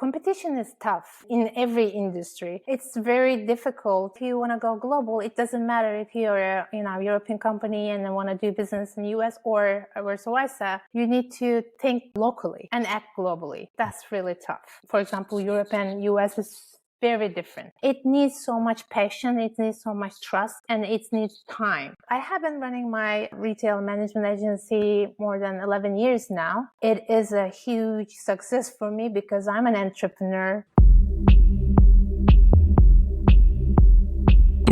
Competition is tough in every industry. It's very difficult. If you want to go global, it doesn't matter if you're a European company and want to do business in the US or vice versa. You need to think locally and act globally. That's really tough. For example, Europe and US is very different. It needs so much passion, it needs so much trust, and it needs time. I have been running my retail management agency more than 11 years now. It is a huge success for me because I'm an entrepreneur.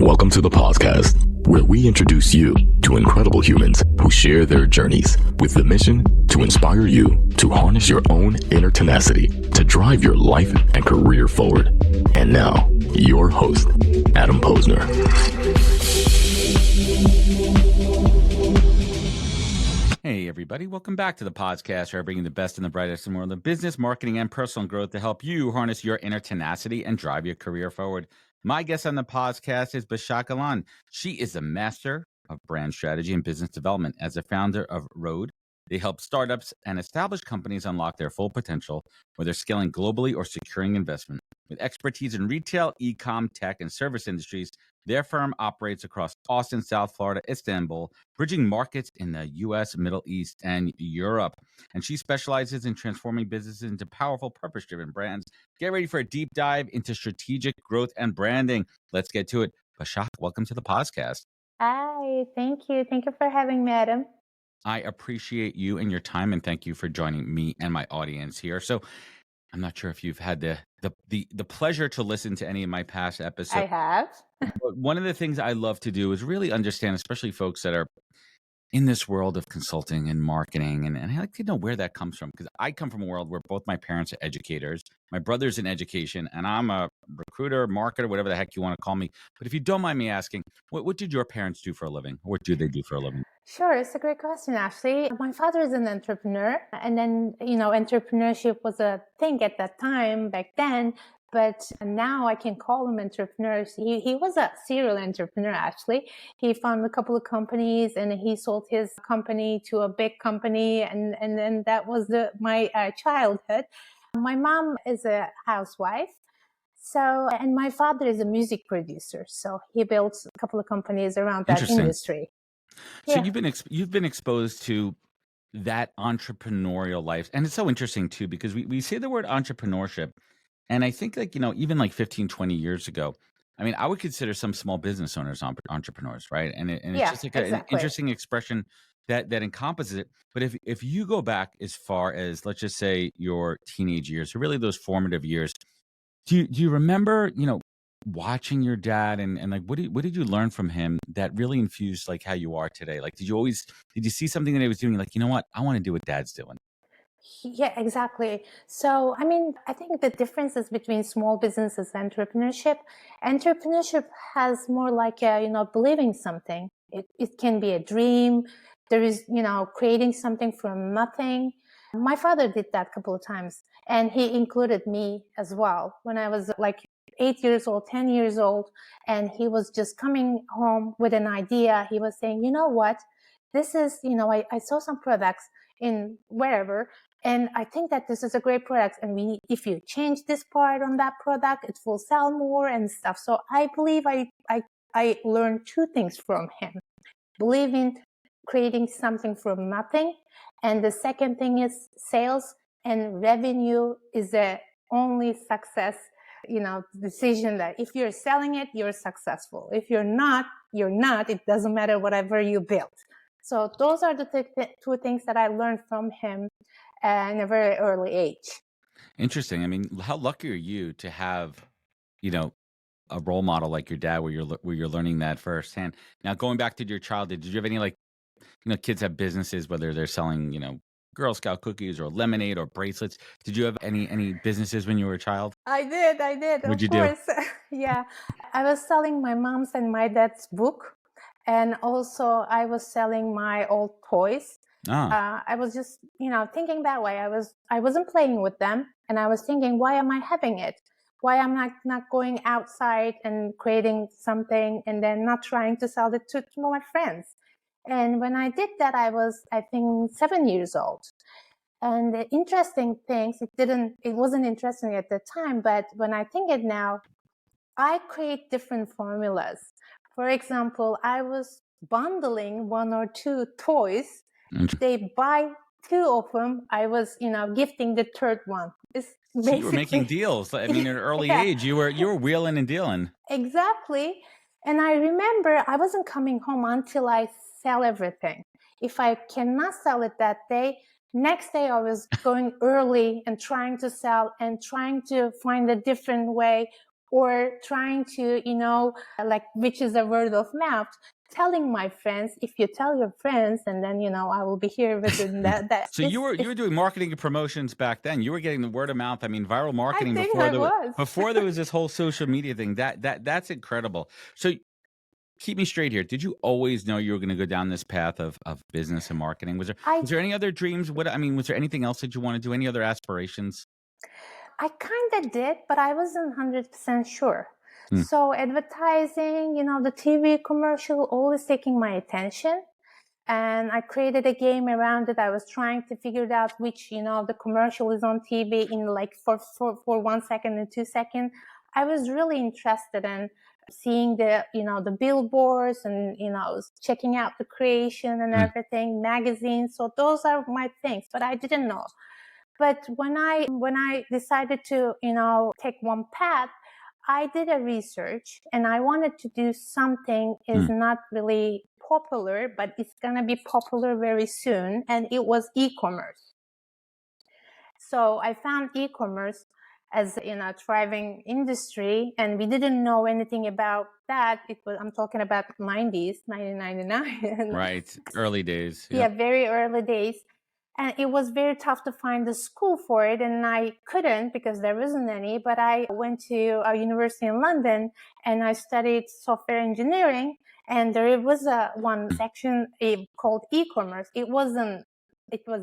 Welcome to the podcast, where we introduce you to incredible humans who share their journeys with the mission to inspire you to harness your own inner tenacity to drive your life and career forward. And now, your host, Adam Posner. Hey, everybody. Welcome back to the podcast, where I bring you the best and the brightest in the world of business, marketing, and personal growth to help you harness your inner tenacity and drive your career forward. My guest on the podcast is Bashak Ilhan. She is a master of brand strategy and business development. As a founder of Road, they help startups and established companies unlock their full potential, whether scaling globally or securing investment. With expertise in retail, e-com, tech, and service industries, their firm operates across Austin, South Florida, Istanbul, bridging markets in the U.S., Middle East, and Europe. And she specializes in transforming businesses into powerful, purpose-driven brands. Get ready for a deep dive into strategic growth and branding. Let's get to it. Bashak, welcome to the podcast. Hi, thank you. Thank you for having me, Adam. I appreciate you and your time, and thank you for joining me and my audience here. So I'm not sure if you've had the pleasure to listen to any of my past episodes. I have. But one of the things I love to do is really understand, especially folks that are in this world of consulting and marketing, and I like to know where that comes from, because I come from a world where both my parents are educators, my brother's in education, and I'm a recruiter, marketer, whatever the heck you want to call me. But if you don't mind me asking, what did your parents do for a living? What do they do for a living? Sure, it's a great question, actually. My father is an entrepreneur, and then, entrepreneurship was a thing at that time, back then. But now I can call him entrepreneurs. He was a serial entrepreneur, actually. He founded a couple of companies and he sold his company to a big company. And then that was my childhood. My mom is a housewife. And my father is a music producer. So he built a couple of companies around that industry. So you've been exposed to that entrepreneurial life. And it's so interesting, too, because we say the word entrepreneurship. And I think even 15, 20 years ago, I mean, I would consider some small business owners entrepreneurs, right? And it's just like an interesting expression that encompasses it. But if you go back as far as, let's just say, your teenage years, or really those formative years, do you remember, watching your dad and like, what did you learn from him that really infused like how you are today? Like, did you see something that he was doing? Like, you know what? I want to do what dad's doing. Yeah, exactly. So, I think the differences between small businesses and entrepreneurship has more like, believing something. It can be a dream. There is, creating something from nothing. My father did that a couple of times, and he included me as well when I was like 8 years old, 10 years old, and he was just coming home with an idea. He was saying, you know what, this is, I saw some products in wherever, and I think that this is a great product. And if you change this part on that product, it will sell more and stuff. So I believe I learned two things from him. Believe in creating something from nothing. And the second thing is sales and revenue is the only success, decision that if you're selling it, you're successful. If you're not, you're not. It doesn't matter whatever you build. So those are the two things that I learned from him in a very early age. Interesting. I mean, how lucky are you to have, a role model like your dad, where you're learning that firsthand? Now, going back to your childhood, did you have any kids have businesses, whether they're selling, Girl Scout cookies or lemonade or bracelets? Did you have any businesses when you were a child? I did. What'd Of course. Yeah. I was selling my mom's and my dad's book. And also I was selling my old toys. I was just, thinking that way. I wasn't playing with them, and I was thinking, why am I having it? Why am I not going outside and creating something and then not trying to sell it to my friends? And when I did that, I was, I think, 7 years old. And the interesting things, it wasn't interesting at the time, but when I think it now, I create different formulas. For example, I was bundling one or two toys. They buy two of them. I was, gifting the third one. It's So you were making basically, deals. I mean, at an early yeah, age, you were wheeling and dealing. exactly. And I remember I wasn't coming home until I sell everything. If I cannot sell it that day, next day I was going early and trying to sell and trying to find a different way, or trying to, like, which is a word of mouth, telling my friends. If you tell your friends, and then, I will be here within that. So you were doing marketing and promotions back then. You were getting the word of mouth. I mean, viral I marketing think I was. before there was this whole social media thing. That's incredible. So keep me straight here. Did you always know you were going to go down this path of business and marketing? Was there any other dreams? Was there anything else that you want to do? Any other aspirations? I kind of did, but I wasn't 100% sure. Hmm. So advertising, the TV commercial always taking my attention. And I created a game around it. I was trying to figure out which, the commercial is on TV in like for 1 second and 2 seconds. I was really interested in seeing the billboards, and, checking out the creation and everything, magazines. So those are my things, but I didn't know. But when I decided to, take one path, I did a research, and I wanted to do something is not really popular, but it's going to be popular very soon. And it was e-commerce. So I found e-commerce as a thriving industry, and we didn't know anything about that. I'm talking about 90s, 1999. Right. Early days. Yeah, very early days. And it was very tough to find a school for it, and I couldn't because there wasn't any. But I went to a university in London, and I studied software engineering. And there was one section called e-commerce. It was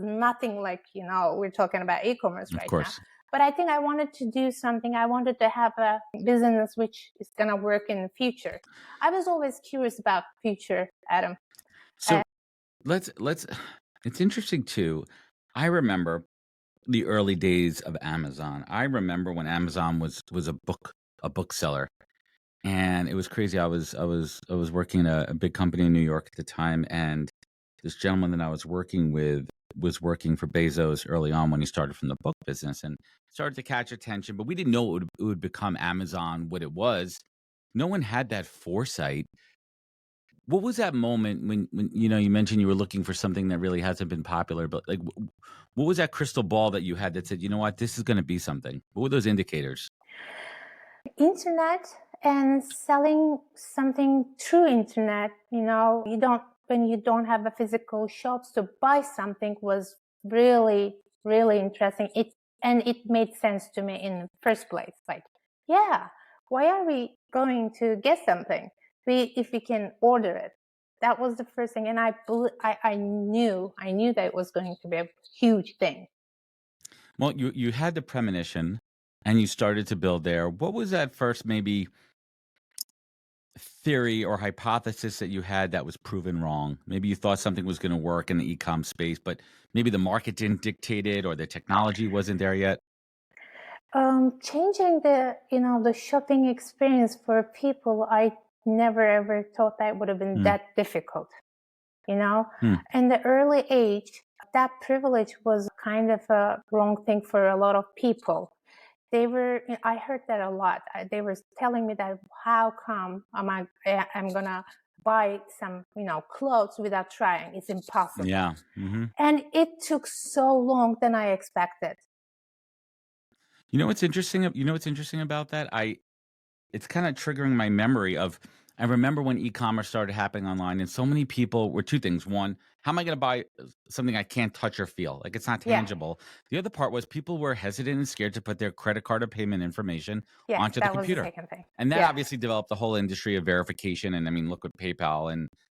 nothing like, we're talking about e-commerce right now. But I think I wanted to do something. I wanted to have a business which is going to work in the future. I was always curious about future, Adam. So let's. It's interesting too. I remember the early days of Amazon. I remember when Amazon was a bookseller, and it was crazy. I was working at a big company in New York at the time, and this gentleman that I was working with was working for Bezos early on when he started from the book business, and started to catch attention. But we didn't know it would become Amazon what it was. No one had that foresight. What was that moment when you mentioned you were looking for something that really hasn't been popular, but like what was that crystal ball that you had that said, you know what, this is going to be something? What were those indicators? Internet, and selling something through internet. When you don't have a physical shops to buy something, was really, really interesting. It made sense to me in the first place. Like, yeah, why are we going to get something if we can order it? That was the first thing, and I knew that it was going to be a huge thing. Well, you had the premonition, and you started to build there. What was that first maybe theory or hypothesis that you had that was proven wrong? Maybe you thought something was going to work in the e-com space, but maybe the market didn't dictate it, or the technology wasn't there yet. Changing the shopping experience for people, I never ever thought that would have been that difficult. In the early age, that privilege was kind of a wrong thing for a lot of people. I heard that a lot. They were telling me that, how come I'm gonna buy some, clothes without trying? It's impossible. Yeah. Mm-hmm. And it took so long than I expected. You know what's interesting? You know what's interesting about that? It's kind of triggering my memory of. I remember when e-commerce started happening online, and so many people were two things. One, how am I going to buy something I can't touch or feel? Like, it's not tangible. Yeah. The other part was people were hesitant and scared to put their credit card or payment information onto the computer. Was the second thing. And that obviously developed the whole industry of verification. And I mean, look at PayPal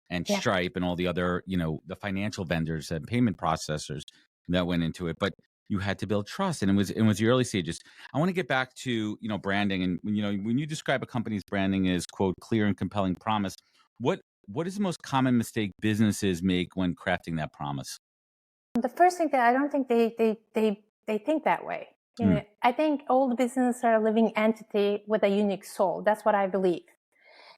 and Stripe and all the other, the financial vendors and payment processors that went into it. But you had to build trust, and it was the early stages. I want to get back to branding, and when you describe a company's branding as, quote, clear and compelling promise, what is the most common mistake businesses make when crafting that promise? The first thing that I don't think they think that way. I think all the businesses are a living entity with a unique soul. That's what I believe.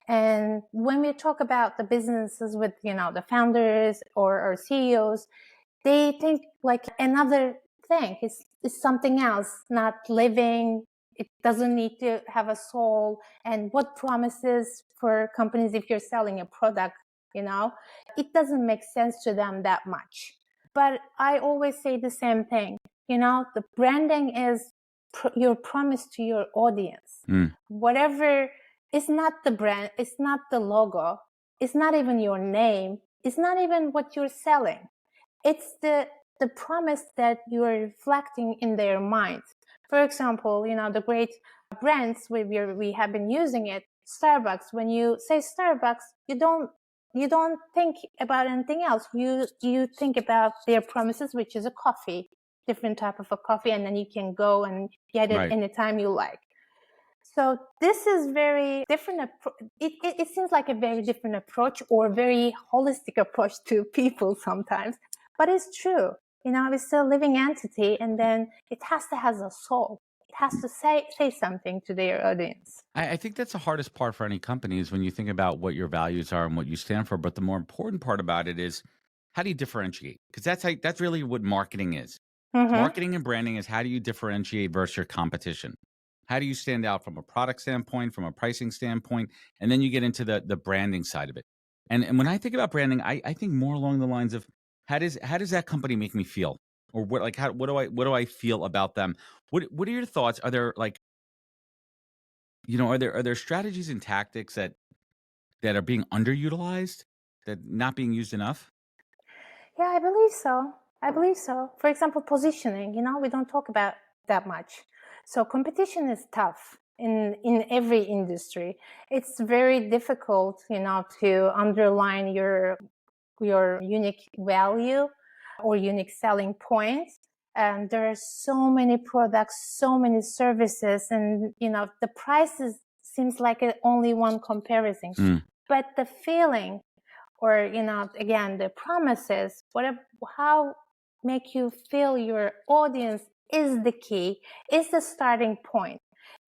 And when we talk about the businesses with, the founders or CEOs, they think like another thing is something else, not living. It doesn't need to have a soul. And what promises for companies if you're selling a product, it doesn't make sense to them that much. But I always say the same thing. The branding is your promise to your audience. Whatever, it's not the brand, it's not the logo, it's not even your name, it's not even what you're selling. It's the promise that you're reflecting in their minds. For example, the great brands we have been using it. Starbucks. When you say Starbucks, you don't think about anything else. You think about their promises, which is a coffee, different type of a coffee, and then you can go and get it anytime you like. So this is very different. It seems like a very different approach or very holistic approach to people sometimes. But it's true. It's still a living entity, and then it has to have a soul. It has to say something to their audience. I think that's the hardest part for any company is when you think about what your values are and what you stand for. But the more important part about it is how do you differentiate? Because that's really what marketing is. Marketing and branding is how do you differentiate versus your competition? How do you stand out from a product standpoint, from a pricing standpoint? And then you get into the branding side of it. And when I think about branding, I think more along the lines of how does that company make me feel? Or what do I feel about them? What are your thoughts? Are there are there strategies and tactics that are being underutilized, that not being used enough? Yeah, I believe so. For example, positioning, we don't talk about that much. So competition is tough in every industry. It's very difficult, to underline your unique value or unique selling points. And there are so many products, so many services, and the prices seems like only one comparison. But the feeling, or again, the promises, how make you feel your audience is the key, is the starting point.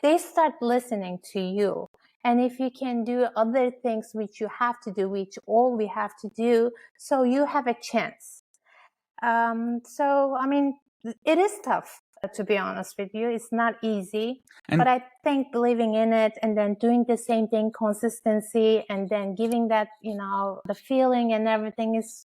They start listening to you. And if you can do other things which you have to do, which all we have to do, so you have a chance. So, I mean, it is tough, to be honest with you. It's not easy. But I think believing in it and then doing the same thing, consistency, and then giving that, the feeling and everything is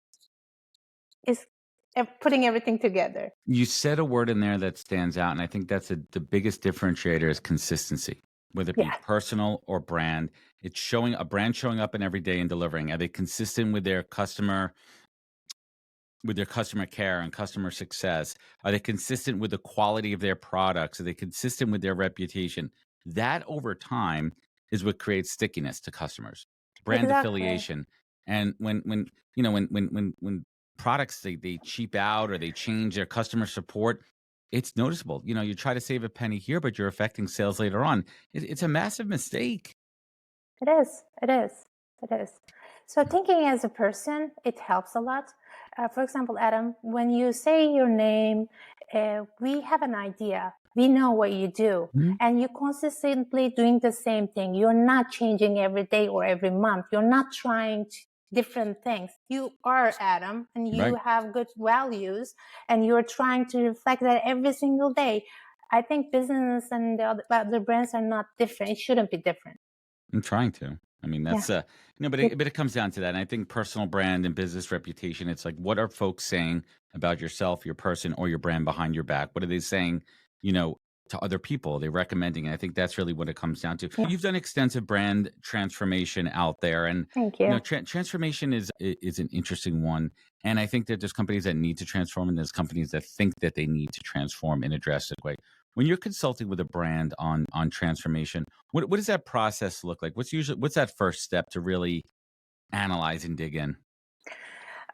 putting everything together. You said a word in there that stands out, and I think that's the biggest differentiator is consistency. Whether it be personal or brand, it's a brand showing up in every day and delivering. Are they consistent with their customer care and customer success? Are they consistent with the quality of their products? Are they consistent with their reputation? That over time is what creates stickiness to customers, brand affiliation. And when products they cheap out or they change their customer support, it's noticeable. You try to save a penny here, but you're affecting sales later on. It's a massive mistake. It is. So thinking as a person, it helps a lot. For example, Adam, when you say your name, we have an idea. We know what you do, and you're consistently doing the same thing. You're not changing every day or every month. You're not trying different things. You are Adam, and you have good values, and you're trying to reflect that every single day. I think business and the other brands are not different. It shouldn't be different. I'm trying to. I mean, that's but it comes down to that. And I think personal brand and business reputation, it's like, what are folks saying about yourself, your person, or your brand behind your back? What are they saying, to other people? They're recommending. And I think that's really what it comes down to. You've done extensive brand transformation out there, and thank you. Transformation is an interesting one. And I think that there's companies that need to transform, and there's companies that think that they need to transform in a drastic way. When you're consulting with a brand on transformation, what does that process look like? What's that first step to really analyze and dig in?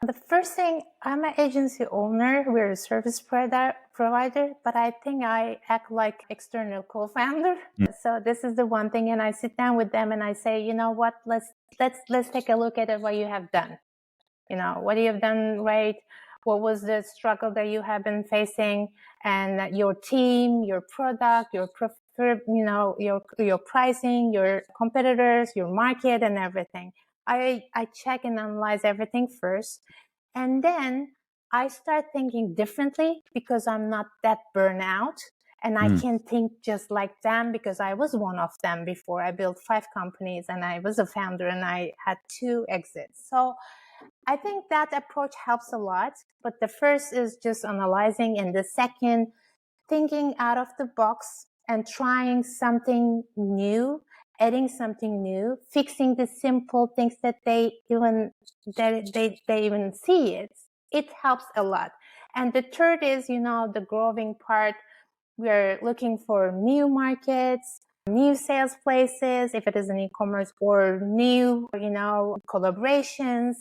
The first thing, I'm an agency owner. We're a service provider, but I think I act like external co-founder. So this is the one thing, and I sit down with them and I say, you know what, let's take a look at what you have done. What you have done right. what was the struggle that you have been facing, and your team, your product, your your pricing, your competitors, your market, and everything. I check and analyze everything first, and then I start thinking differently because I'm not that burnout. And I can think just like them because I was one of them before. I built 5 companies and I was a founder and I had 2 exits. So I think that approach helps a lot. But the first is just analyzing, and the second, thinking out of the box and trying something new, adding something new, fixing the simple things that they even see it. It helps a lot. And the third is, the growing part. We're looking for new markets, new sales places, if it is an e-commerce, or new, collaborations.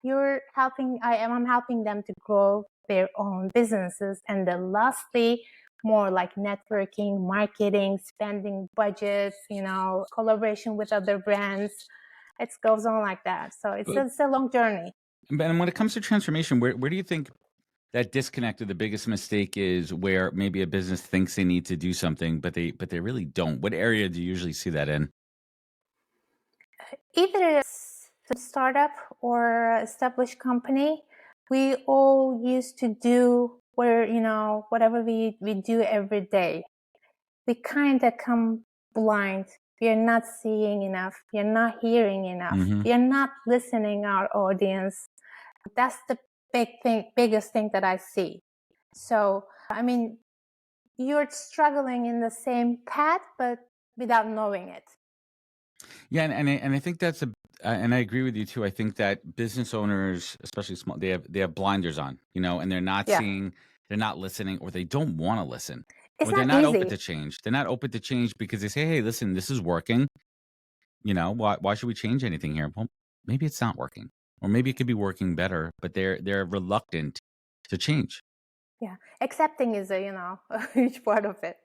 I'm helping them to grow their own businesses. And then lastly, more like networking, marketing, spending budgets, collaboration with other brands. It goes on like that. So it's a long journey. And when it comes to transformation, where do you think that disconnect or the biggest mistake is, where maybe a business thinks they need to do something, but they really don't? What area do you usually see that in? Either it's a startup or established company, we all used to do whatever we do every day. We kind of come blind. We are not seeing enough. We are not hearing enough. We are not listening our audience. That's the biggest thing that I see. So, you're struggling in the same path, but without knowing it. Yeah, and I think that's and I agree with you too. I think that business owners, especially small, they have blinders on, and they're not seeing, they're not listening, or they don't want to listen, It's or they're not not easy. open to change. They're not open to change because they say, "Hey, listen, this is working. Why should we change anything here?" Well, maybe it's not working, or maybe it could be working better, but they're reluctant to change. Yeah, accepting is a huge part of it.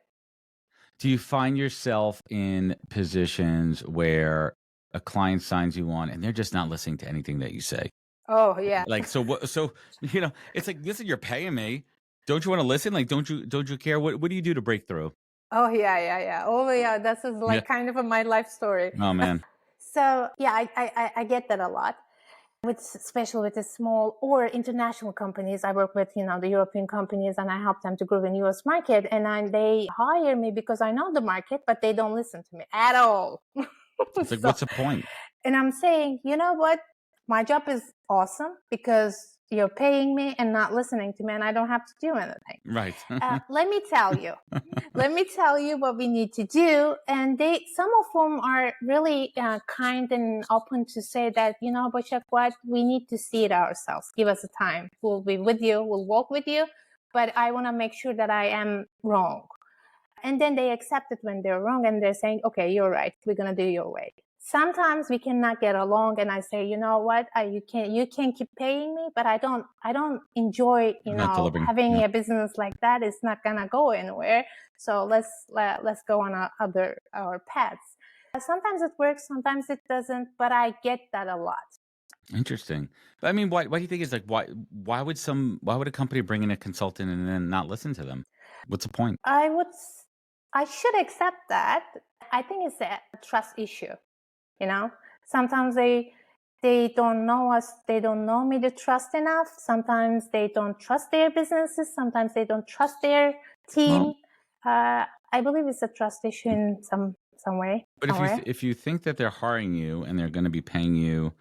Do you find yourself in positions where a client signs you on and they're just not listening to anything that you say? Oh yeah. Like, so what? So it's like, listen, you're paying me. Don't you want to listen? Like, don't you care? What do you do to break through? Oh yeah. Oh yeah. This is Yeah. like kind of my life story. Oh man. So yeah, I get that a lot. Especially with the small or international companies, I work with the European companies, and I help them to grow in US market. And they hire me because I know the market, but they don't listen to me at all. It's like, So, what's the point? and I'm saying, you know what? My job is awesome because you're paying me and not listening to me, and I don't have to do anything. Right. Let me tell you. Let me tell you what we need to do. And some of them are really kind and open to say that, Bashak, what we need to see it ourselves. Give us a time. We'll be with you. We'll walk with you. But I want to make sure that I am wrong. And then they accept it when they're wrong, and they're saying, okay, you're right. We're going to do your way. Sometimes we cannot get along, and I say, you know what? You can keep paying me, but I don't enjoy, Not delivering. having Yeah. a business like that. It's not gonna go anywhere. So let's go on our paths. Sometimes it works, sometimes it doesn't, but I get that a lot. Interesting. But I mean, why do you think it's like, why would a company bring in a consultant and then not listen to them? What's the point? I should accept that. I think it's a trust issue. Sometimes they don't know us. They don't know me to trust enough. Sometimes they don't trust their businesses. Sometimes they don't trust their team. I believe it's a trust issue in some way. But if you think that they're hiring you and they're going to be paying you,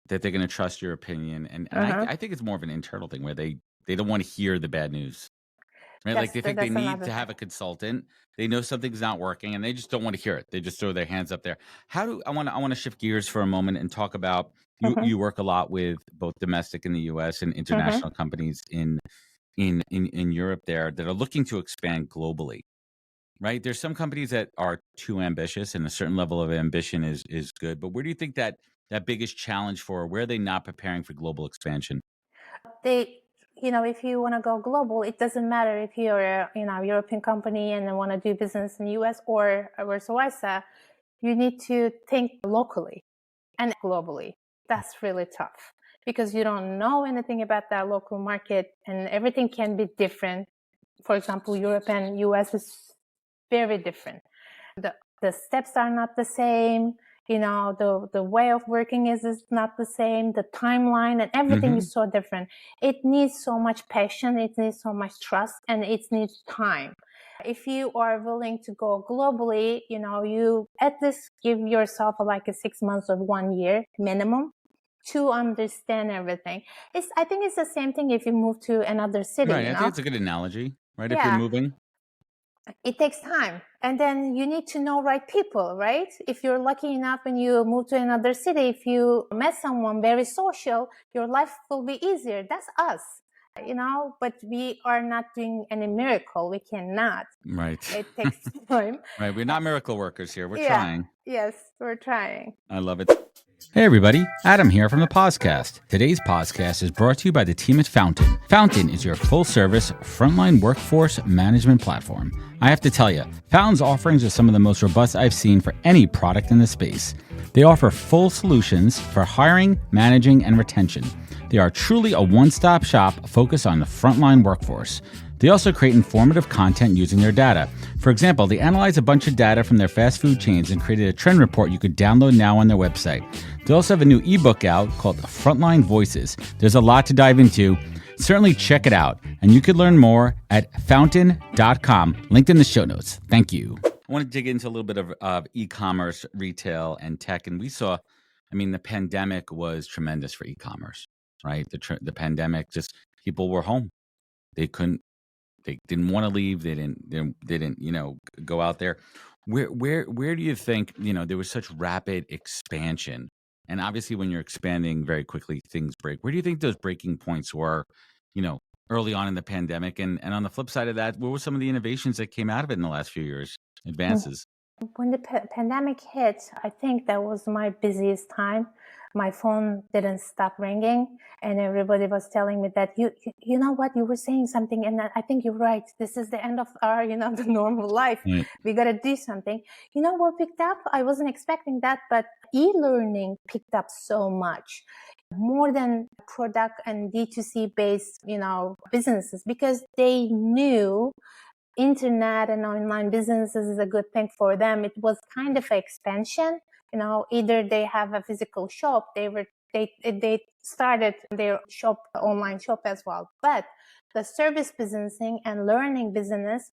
that they're going to trust your opinion, and I think it's more of an internal thing where they don't want to hear the bad news, right? Like, they think they need to have a consultant. They know something's not working, and they just don't want to hear it. They just throw their hands up there. I want to shift gears for a moment and talk about you work a lot with both domestic in the U.S. and international companies in Europe there that are looking to expand globally. Right. There's some companies that are too ambitious, and a certain level of ambition is good. But where do you think that biggest challenge for, where are they not preparing for global expansion? If you want to go global, it doesn't matter if you're a European company and want to do business in the US or vice versa. You need to think locally and globally. That's really tough. because you don't know anything about that local market, and everything can be different. For example, Europe and US is very different. The steps are not the same. The way of working is not the same. The timeline and everything is so different. It needs so much passion. It needs so much trust, and it needs time. If you are willing to go globally, you at least give yourself like a 6 months or 1 year minimum to understand everything. I think it's the same thing if you move to another city, Right. I think it's a good analogy, right? If you're Yeah. moving. It takes time, and then you need to know right people, right? If you're lucky enough and you move to another city, if you met someone very social, your life will be easier. That's us, but we are not doing any miracle. We cannot. Right. It takes time. Right. We're not miracle workers here. We're Yeah. trying. Yes, we're trying. I love it. Hey everybody, Adam here from the Podcast. Today's podcast is brought to you by the team at Fountain. Fountain is your full-service frontline workforce management platform. I have to tell you, Fountain's offerings are some of the most robust I've seen for any product in the space. They offer full solutions for hiring, managing, and retention. They are truly a one-stop shop focused on the frontline workforce. They also create informative content using their data. For example, they analyze a bunch of data from their fast food chains and created a trend report you could download now on their website. They also have a new ebook out called Frontline Voices. There's a lot to dive into. Certainly check it out. And you could learn more at fountain.com, linked in the show notes. Thank you. I want to dig into a little bit of e-commerce, retail, and tech. And we saw, the pandemic was tremendous for e-commerce, right? The pandemic, just people were home. They didn't want to leave. They didn't go out there. Where do you think, there was such rapid expansion? And obviously when you're expanding very quickly, things break. Where do you think those breaking points were, early on in the pandemic? And on the flip side of that, what were some of the innovations that came out of it in the last few years? Advances? When the pandemic hit, I think that was my busiest time. My phone didn't stop ringing, and everybody was telling me that you know what, you were saying something, and I think you're right. This is the end of our the normal life. Right. We got to do something. What picked up? I wasn't expecting that, but e-learning picked up so much, more than product and D2C based businesses, because they knew internet and online businesses is a good thing for them. It was kind of an expansion. Either they have a physical shop, they started their shop, online shop as well. But the service businessing and learning business,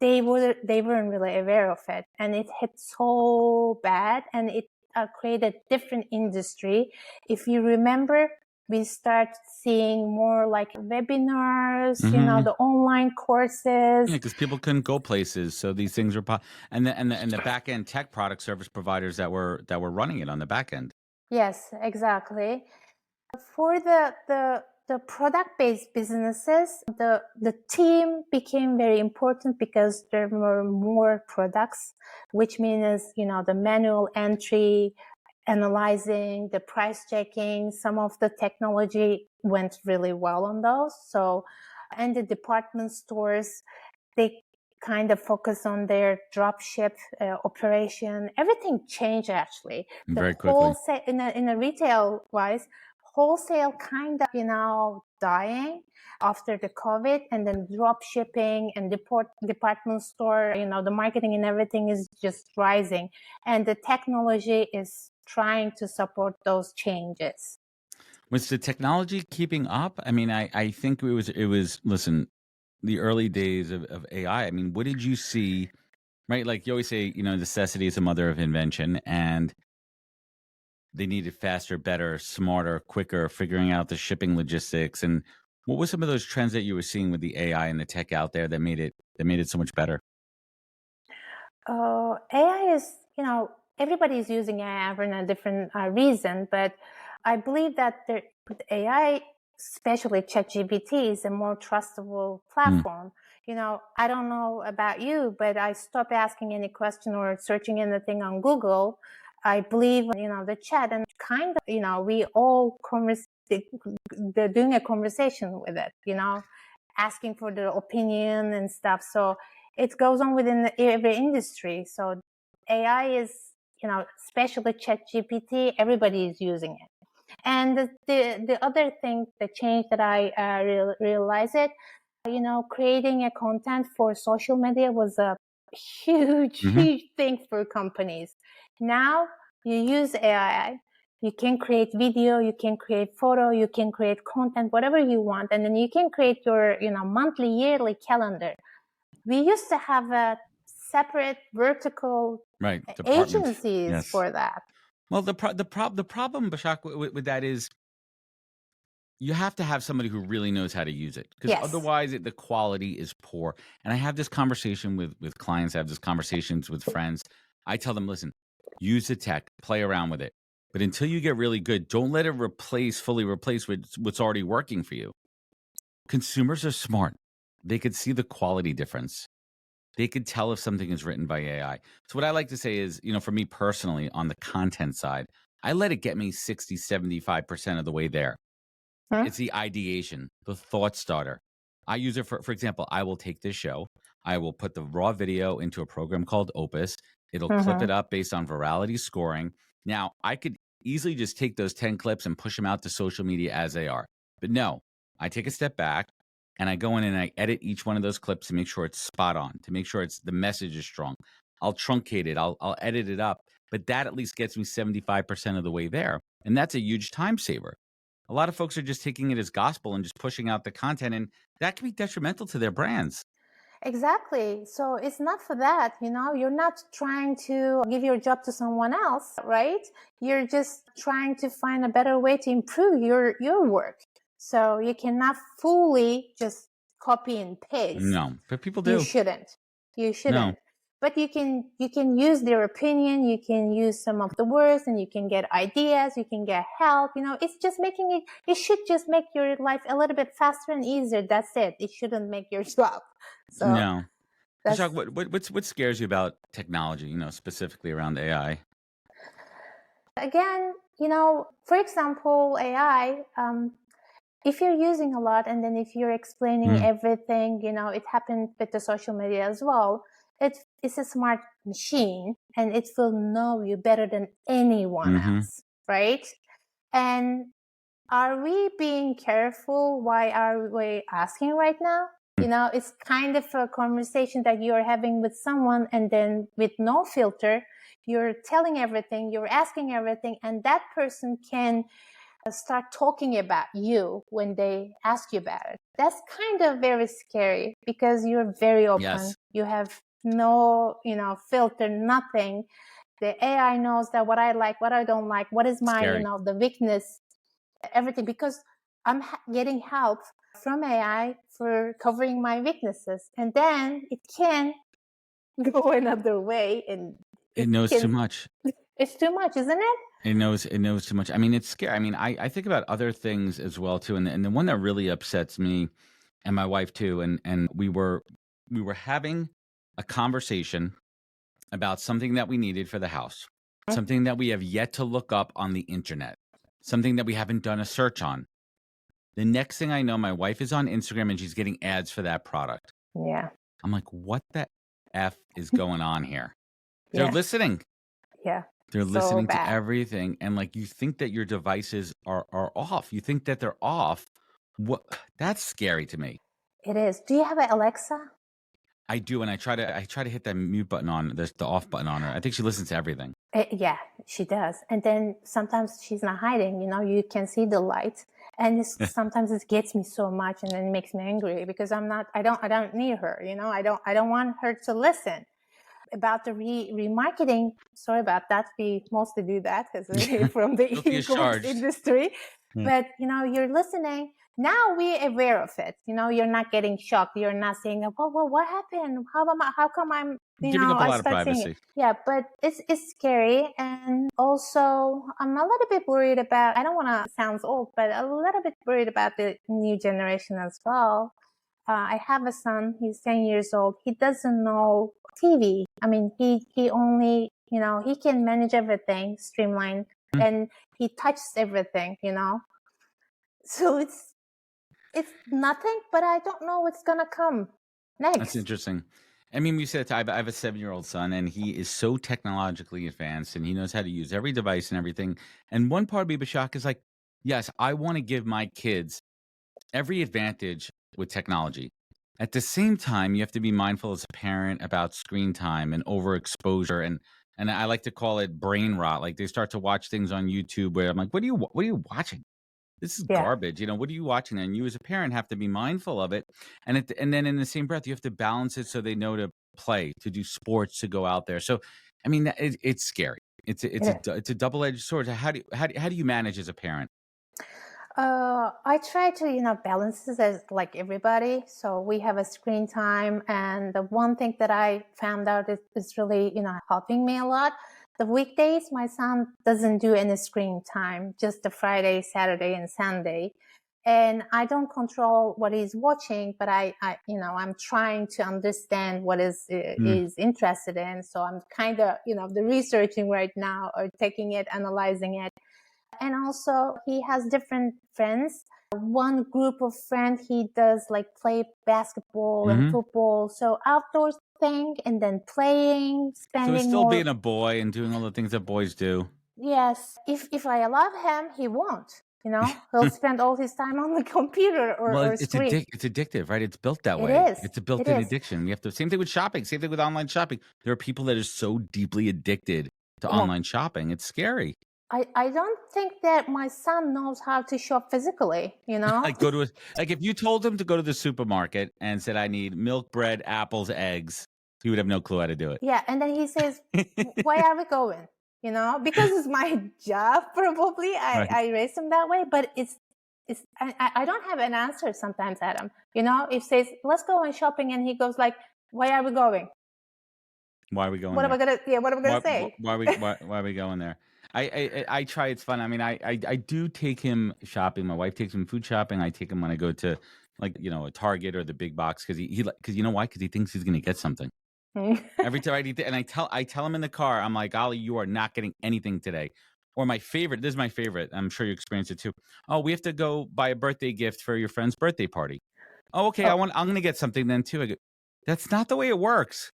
they weren't really aware of it, and it hit so bad, and it created different industry. If you remember, we start seeing more like webinars, the online courses. Yeah, because people couldn't go places, so these things were and the back end tech product service providers that were running it on the back end. Yes, exactly. For the product-based businesses, the team became very important because there were more products, which means the manual entry, analyzing, the price checking, some of the technology went really well on those. So, and the department stores, they kind of focus on their drop ship operation. Everything changed actually. Very quickly. Wholesale, in a retail wise, wholesale kind of dying after the COVID, and then drop shipping and department store, the marketing and everything is just rising, and the technology is trying to support those changes. Was the technology keeping up? I think it was listen, the early days of AI. What did you see? Right, like you always say, necessity is the mother of invention, and they needed faster, better, smarter, quicker, figuring out the shipping logistics. And what were some of those trends that you were seeing with the AI and the tech out there that made it so much better? AI is, everybody is using AI for a different reason, but I believe that the AI, especially ChatGPT, is a more trustable platform. I don't know about you, but I stopped asking any question or searching anything on Google. I believe, the chat, and kind of, we all they're doing a conversation with it, asking for their opinion and stuff. So it goes on within every industry. So AI is, especially ChatGPT, everybody is using it. And the other thing, the change that I realized it, creating a content for social media was a huge, Hmm. huge thing for companies. Now you use AI, you can create video, you can create photo, you can create content, whatever you want, and then you can create your, monthly, yearly calendar. We used to have a separate vertical Right. Departments. agencies Yes. for that. Well, the problem, Bashak, with that is you have to have somebody who really knows how to use it, because Yes. otherwise the quality is poor. And I have this conversation with clients. I have this conversations with friends. I tell them, listen, use the tech, play around with it. But until you get really good, don't let it fully replace what's already working for you. Consumers are smart. They could see the quality difference. They could tell if something is written by AI. So what I like to say is, for me personally, on the content side, I let it get me 60, 75% of the way there. Huh? It's the ideation, the thought starter. I use it for example, I will take this show, I will put the raw video into a program called Opus. It'll clip it up based on virality scoring. Now, I could easily just take those 10 clips and push them out to social media as they are. But no, I take a step back and I go in and I edit each one of those clips to make sure it's spot on, to make sure the message is strong. I'll truncate it, I'll edit it up, but that at least gets me 75% of the way there. And that's a huge time saver. A lot of folks are just taking it as gospel and just pushing out the content, and that can be detrimental to their brands. Exactly. So it's not for that, you're not trying to give your job to someone else, right? You're just trying to find a better way to improve your work. So you cannot fully just copy and paste. No, but people You do. shouldn't. You No. shouldn't. But you can use their opinion, you can use some of the words, and you can get ideas, you can get help. It's just it should just make your life a little bit faster and easier. That's it. It shouldn't make your job. So No. that's, Bashak, what scares you about technology, specifically around AI? again, for example, AI, if you're using a lot and then if you're explaining everything, it happened with the social media as well. It's a smart machine and it will know you better than anyone else, right? And are we being careful? Why are we asking right now? It's kind of a conversation that you're having with someone and then with no filter, you're telling everything, you're asking everything, and that person can start talking about you when they ask you about it. That's kind of very scary because you're very open. Yes. You have no, filter, nothing. The AI knows that what I like, what I don't like, what is my, Scary. the weakness, everything, because I'm getting help from AI for covering my weaknesses. And then it can go another way and It knows too much. It's too much, isn't it? It knows too much. I mean, it's scary. I mean, I think about other things as well too, and the one that really upsets me and my wife too, and we were having a conversation about something that we needed for the house, something that we have yet to look up on the internet, something that we haven't done a search on. The next thing I know, my wife is on Instagram and she's getting ads for that product. Yeah. I'm like, what the F is going on here? They're Yeah. listening. Yeah. They're So listening to bad. everything. And like, you think that your devices are off. You think that they're off. What? That's scary to me. It is. Do you have an Alexa? I do. And I try to hit that mute button on, the off button on her. I think she listens to everything. Yeah, she does. And then sometimes she's not hiding, you can see the light. And sometimes it gets me so much and then it makes me angry because I don't need her, I don't want her to listen. About the remarketing, sorry about that. We mostly do that because we're from the e-commerce industry. But, you're listening. Now we're aware of it. You're not getting shocked. You're not saying, well, what happened? How come I'm, giving up a lot of privacy. Yeah, but it's scary. And also, I'm a little bit worried about, I don't want to sound old, but a little bit worried about the new generation as well. I have a son, he's 10 years old. He doesn't know TV. I mean, he only, he can manage everything, streamline, and he touches everything, So it's nothing, but I don't know what's going to come next. That's interesting. I mean, we said I have a 7-year-old son, and he is so technologically advanced, and he knows how to use every device and everything. And one part of me, Bashak, is like, Yes, I want to give my kids every advantage with technology. At the same time, you have to be mindful as a parent about screen time and overexposure, and I like to call it brain rot. Like they start to watch things on YouTube where I'm like, what are you watching? This is Yeah. garbage. What are you watching? And you as a parent have to be mindful of it. And then in the same breath, you have to balance it so they know to play, to do sports, to go out there. So, I mean, it's scary. It is. It's a double edged sword. So how do you manage as a parent? I try to, balance this as like everybody. So we have a screen time, and the one thing that I found out is really, helping me a lot. The weekdays, my son doesn't do any screen time, just the Friday, Saturday, and Sunday. And I don't control what he's watching, but I'm trying to understand what Mm. is interested in. So I'm kind of, the researching right now, or taking it, analyzing it. And also he has different friends. One group of friends, he does like play basketball and Hmm. football, so outdoors thing, and then playing, So it's spending still more. being a boy and doing all the things that boys do. Yes, if I allow him, he won't. He'll spend all his time on the computer Well, or screen. it's addictive, right? It's built that It way. is. It's a It built-in is. addiction. We have to same thing with shopping, same thing with online shopping. There are people that are so deeply addicted to Yeah. online shopping. It's scary. I don't think that my son knows how to shop physically, Like go to a like if you told him to go to the supermarket and said, I need milk, bread, apples, eggs, he would have no clue how to do Yeah, and then he says, it. "Why are we going?" Because it's my job. Probably Right. I raised him that way, but I don't have an answer sometimes, Adam. If says, "Let's go on shopping," and he goes like, "Why are we going? Why are we going What am I there? gonna? Yeah, what am I gonna say?" Why are we going there? I try. It's fun. I mean, I do take him shopping. My wife takes him food shopping. I take him when I go to like a Target or the big box because because you know why? Because he thinks he's gonna get something every time and I tell him in the car. I'm like, Ollie, you are not getting anything today. Or my favorite. This is my favorite. I'm sure you experienced it too. Oh, we have to go buy a birthday gift for your friend's birthday party. Oh, okay. Oh, I'm gonna get something then too. I go, that's not the way it works.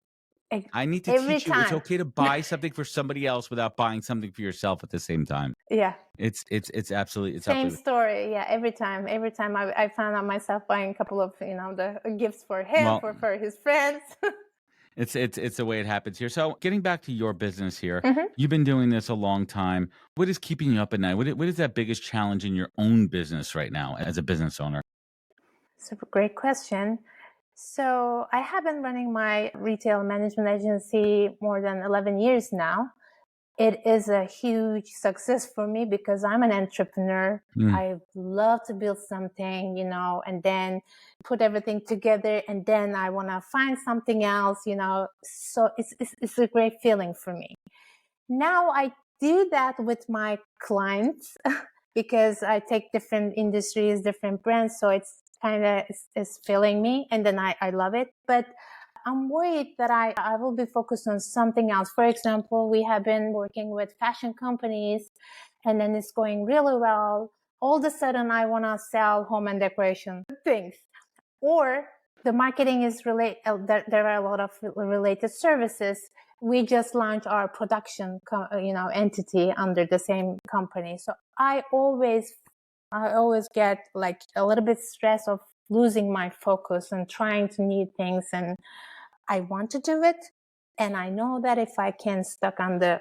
I need to every teach you it's time. okay to buy something for somebody else without buying something for yourself at the same time. Yeah, It's same absolutely story. Yeah, every time I found out myself buying a couple of the gifts for him, well, for his friends. it's the way it happens here. So getting back to your business here, Mhm. you've been doing this a long time. What is keeping you up at night? What is that biggest challenge in your own business right now as a business owner? Super great question. So I have been running my retail management agency more than 11 years now. It is a huge success for me because I'm an entrepreneur. Mm, I love to build something, and then put everything together, and then I want to find something else, So it's a great feeling for me. Now I do that with my clients because I take different industries, different brands. So it's kind of it's filling me, and then I love it. But I'm worried that I will be focused on something else. For example, we have been working with fashion companies, and then it's going really well. All of a sudden, I want to sell home and decoration things, or the marketing is related. There are a lot of related services. We just launched our production, entity under the same company. So I always get like a little bit stress of losing my focus and trying to need things, and I want to do it. And I know that if I can stuck on the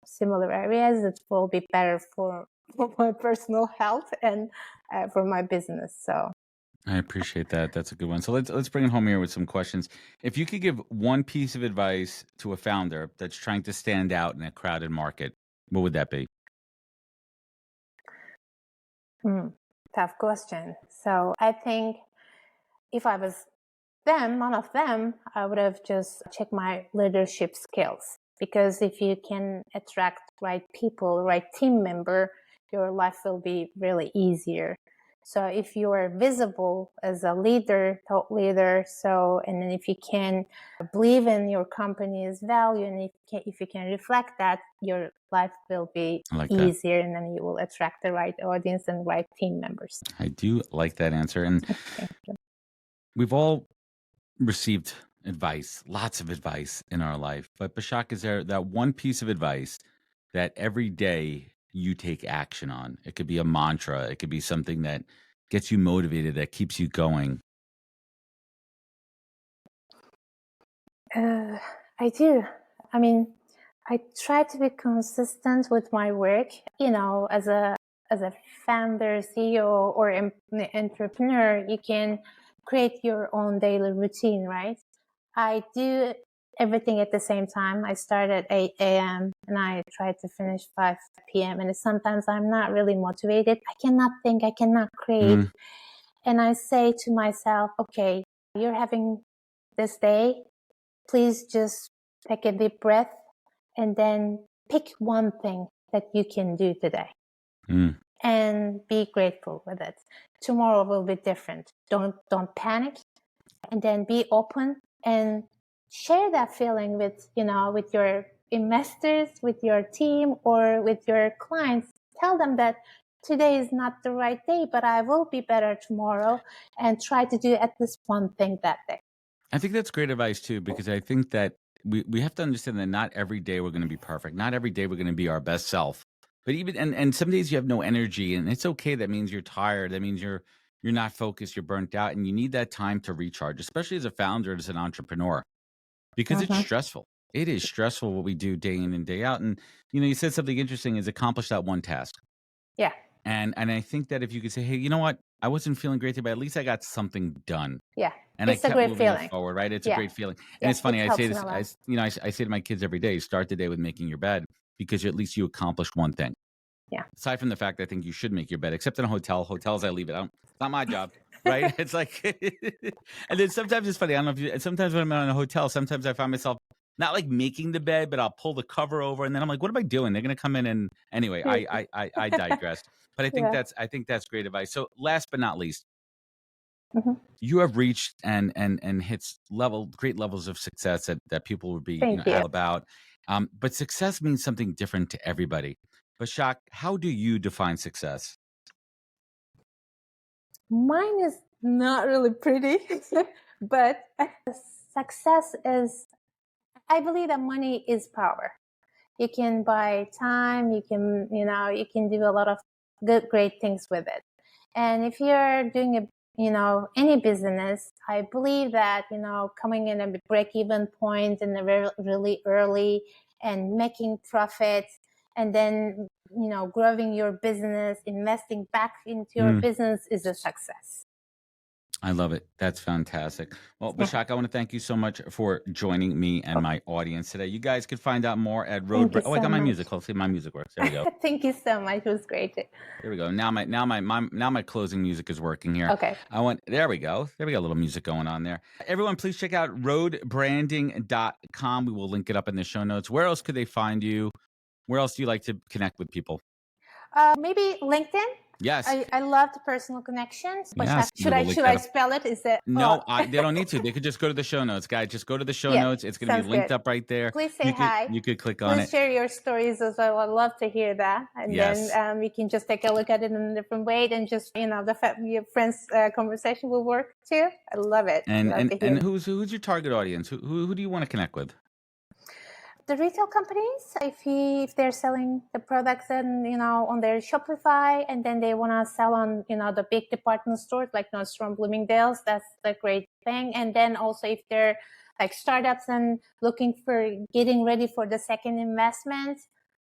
similar areas, it will be better for my personal health and for my business. So I appreciate that. That's a good one. So let's bring it home here with some questions. If you could give one piece of advice to a founder that's trying to stand out in a crowded market, what would that be? tough question. So I think if I was one of them, I would have just checked my leadership skills. Because if you can attract right people, right team member, your life will be really easier. So if you are visible as a leader, thought leader, and then if you can believe in your company's value, and if you can reflect that, your life will be I like that. easier, and then you will attract the right audience and right team members. I do like that answer. And Thank you. we've all received advice, lots of advice in our life. But Bashak, is there that one piece of advice that every day you take action on? It could be a mantra. It could be something that gets you motivated, that keeps you going. I do. I mean, I try to be consistent with my work. As a founder, CEO, or entrepreneur, you can create your own daily routine, right? I do everything at the same time. I start at 8 a.m. and I try to finish 5 p.m. And sometimes I'm not really motivated. I cannot think, I cannot create. And I say to myself, okay, you're having this day. Please just take a deep breath and then pick one thing that you can do today. And be grateful with it. Tomorrow will be different. Don't panic, and then be open and share that feeling with your investors, with your team, or with your clients. Tell them that today is not the right day, but I will be better tomorrow, and try to do at least one thing that day. I think that's great advice too, because I think that we have to understand that not every day we're going to be perfect. Not every day we're going to be our best self. But even and some days you have no energy, and it's okay. That means you're tired. That means you're not focused. You're burnt out, and you need that time to recharge, especially as a founder, as an entrepreneur, because it's stressful. It is stressful what we do day in and day out. And you said something interesting: is accomplish that one task. Yeah. And I think that if you could say, hey, you know what? I wasn't feeling great today, but at least I got something done. Yeah. And it's I kept a great moving feeling. it forward, right? It's a great feeling. And it's funny, I say this, I say to my kids every day, start the day with making your bed, because at least you accomplished one thing. Yeah. Aside from the fact that I think you should make your bed, except in a hotel. Hotels, I leave it. It's not my job, right? It's like, and then sometimes it's funny. I don't know if sometimes when I'm in a hotel, sometimes I find myself not like making the bed, but I'll pull the cover over, and then I'm like, what am I doing? They're going to come in, and anyway, I digress. But I think that's great advice. So last but not least, you have reached and hit great levels of success that people would be all about. But success means something different to everybody. Bashak, how do you define success? Mine is not really pretty, but success is, I believe that money is power. You can buy time, you can do a lot of great things with it. And if you're doing any business, I believe that, coming in at the break-even point in the really early and making profits, and then, growing your business, investing back into your business is a success. I love it. That's fantastic. Well, Bashak, I want to thank you so much for joining me and my audience today. You guys can find out more at Road. I got my music. Let's see if my music works. There we go. Thank you so much. It was great. There we go. Now my closing music is working here. Okay. There we go. There we got a little music going on there. Everyone, please check out roadbranding.com. We will link it up in the show notes. Where else could they find you? Where else do you like to connect with people? Maybe LinkedIn. Yes. I love the personal connections. Yes. Should I spell it? Is it? No, they don't need to. They could just go to the show notes, guys. Just go to the show notes. It's going to be linked up right there. Please say hi. You could click on it. Please share your stories as well. I'd love to hear that. And then we can just take a look at it in a different way, and just, your friends' conversation will work too. I love it. And who's your target audience? Who do you want to connect with? The retail companies, if they're selling the products and on their Shopify, and then they want to sell on the big department stores like Nordstrom, Bloomingdale's, that's the great thing. And then also if they're like startups and looking for getting ready for the second investment,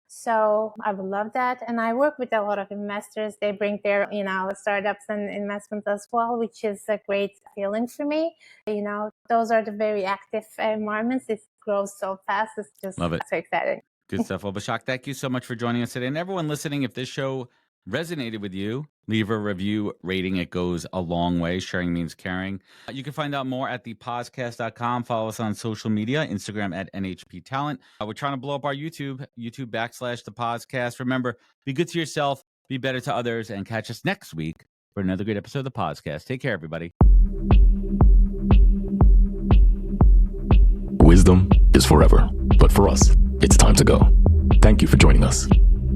so I would love that. And I work with a lot of investors. They bring their startups and investments as well, which is a great feeling for me. Those are the very active environments. It grows so fast. It's just Love it. So exciting. Good stuff. Well, Bashak, thank you so much for joining us today. And everyone listening, if this show resonated with you, leave a review rating. It goes a long way. Sharing means caring. You can find out more at thepodcast.com. Follow us on social media, Instagram at NHP Talent. We're trying to blow up our YouTube.com/thepodcast. Remember, be good to yourself, be better to others, and catch us next week for another great episode of the podcast. Take care, everybody. Wisdom is forever, but for us, it's time to go. Thank you for joining us.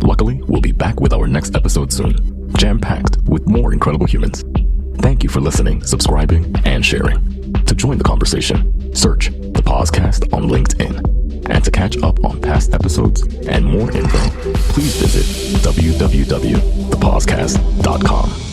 Luckily, we'll be back with our next episode soon, jam-packed with more incredible humans. Thank you for listening, subscribing, and sharing. To join the conversation, search the podcast on LinkedIn. And to catch up on past episodes and more info, please visit www.thepodcast.com.